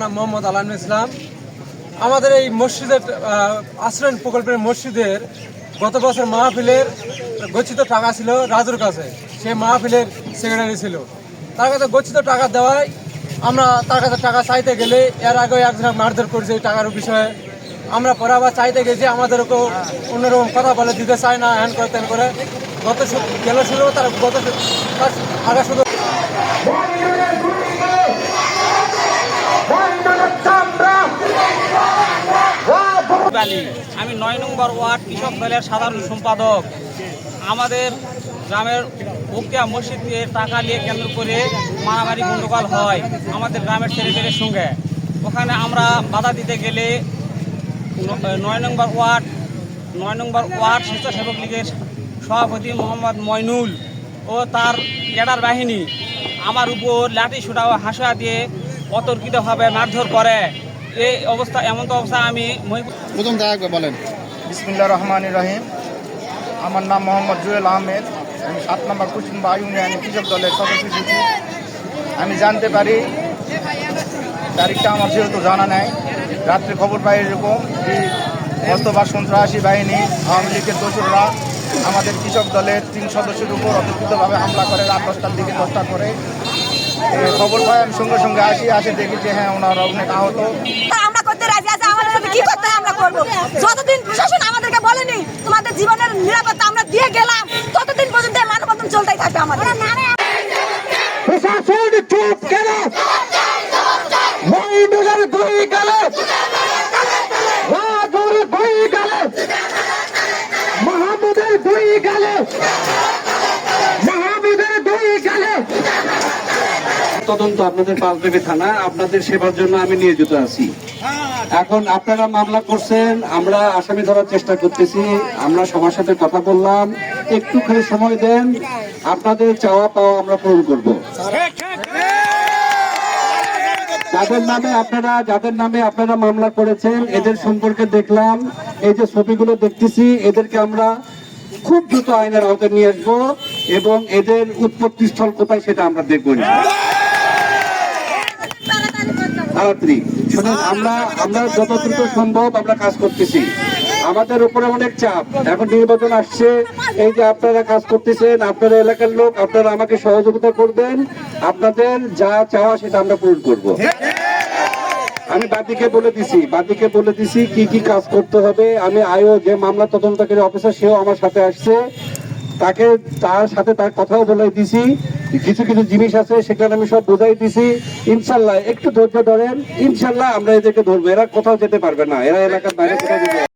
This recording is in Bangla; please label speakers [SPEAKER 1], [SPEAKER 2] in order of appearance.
[SPEAKER 1] নাম মোহাম্মদ আলানুল ইসলাম। আমাদের এই মসজিদের আশ্রয়ণ প্রকল্পের মসজিদের গত বছর মাহফিলের গচ্ছিত টাকা ছিল রাজুর কাছে, সে মাহফিলের সেক্রেটারি ছিল। তার কাছে গচ্ছিত টাকা দেওয়ায় আমরা তার কাছে টাকা চাইতে গেলে এর আগে একজন মারধর করেছে এই টাকার বিষয়ে। আমরা পরে আবার চাইতে গেছি, আমাদেরকেও অন্যরকম কথা বলে দিতে চায় না, হ্যান করে তেন করে। গত গেল শুরু তার আগে শুধু
[SPEAKER 2] আমি ৯ নম্বর ওয়ার্ড কৃষক দলের সাধারণ সম্পাদক। আমাদের গ্রামের বকিয়া মসজিদকে টাকা নিয়ে কেন্দ্র করে মারামারি গণ্ডগোল হয় আমাদের গ্রামের ছেলেপেলের সঙ্গে। ওখানে আমরা বাধা দিতে গেলে ৯ নম্বর ওয়ার্ড স্বেচ্ছাসেবক লীগের সভাপতি মোহাম্মদ মইনুল ও তার ক্যাডার বাহিনী আমার উপর লাঠি ছুটা ও হাসা দিয়ে অতর্কিতভাবে মারধর করে। এই অবস্থা এমন তো অবস্থা আমি
[SPEAKER 3] প্রথম দেখা বলেন।
[SPEAKER 4] বিসমিল্লাহির রহমানির রহিম। আমার নাম মোহাম্মদ জুয়েল আহমেদ। আমি ৭ নম্বর কুসুম্বা ইউনিয়নে কৃষক দলের সদস্য ছিলাম। আমি জানতে পারি, তারিখটা আমার যেহেতু জানা নাই, রাত্রে খবর পাই এরকম যে অস্ত্রবাদ সন্ত্রাসী বাহিনী আওয়ামী লীগের দোসররা আমাদের কৃষক দলের ৩ সদস্যের উপর অতর্কিতভাবে হামলা করে রাত 10টার দিকে 10টার পরে। খবর পাই আমি সঙ্গে সঙ্গে আসি দেখি যে হ্যাঁ ওনারা অনেক আহত।
[SPEAKER 5] আমরা করতে রাজি আছি, আমাদের কি করতে আমরা করব। যতদিন প্রশাসন আমাদেরকে বলেনি তোমাদের জীবনের নিরাপত্তা আমরা দিয়ে গেলাম, ততদিন পর্যন্ত মানববন্ধন চলতেই থাকবে আমাদের।
[SPEAKER 6] প্রশাসন চুপ কেন? মইনুলের দুই গালে, রাজুর দুই গালে, মাহমুদের দুই গালে, মাহমুদের দুই গালে।
[SPEAKER 7] তদন্ত আপনাদের পাঁচদেবী থানা, আপনাদের সেবার জন্য আমি নিয়োজিত আছি। এখন আপনারা মামলা করছেন, আমরা আসামি ধরার চেষ্টা করতেছি। আমরা সবার সাথে কথা বললাম, একটুখানি সময় দেন, আপনাদের চাওয়া পাওয়া আমরা পূরণ করব। যাদের নামে আপনারা মামলা করেছেন এদের সম্পর্কে দেখলাম, এই যে ছবিগুলো দেখতেছি, এদেরকে আমরা খুব দ্রুত আইনের আওতায় নিয়ে আসবো এবং এদের উৎপত্তি স্থল কোথায় সেটা আমরা দেখব। তাড়াতাড়ি শুনুন, আমরা যত দ্রুত সম্ভব আমরা কাজ করতেছি। আমাদের উপরে অনেক চাপ, এখন নির্বাচন আসছে। এই যে আপনারা কাজ করতেছেন, আপনারা এলাকার লোক, আপনারা আমাকে সহযোগিতা করবেন। আপনাদের যা চাওয়া সেটা আমরা পূরণ করব। আমি বাদীকে বলে দিছি কি কি কাজ করতে হবে। আমি যে মামলা তদন্তকারী অফিসার, সেও আমার সাথে আসছে, তার সাথে তার কথাও বলে দিছি। কিছু জিনিস আছে সেখানে আমি সব বোঝাই দিছি। ইনশাল্লাহ একটু ধৈর্য ধরেন, ইনশাল্লাহ আমরা এদেরকে ধরবো। এরা কোথাও যেতে পারবে না, এরা এলাকার বাইরে কোথাও যেতে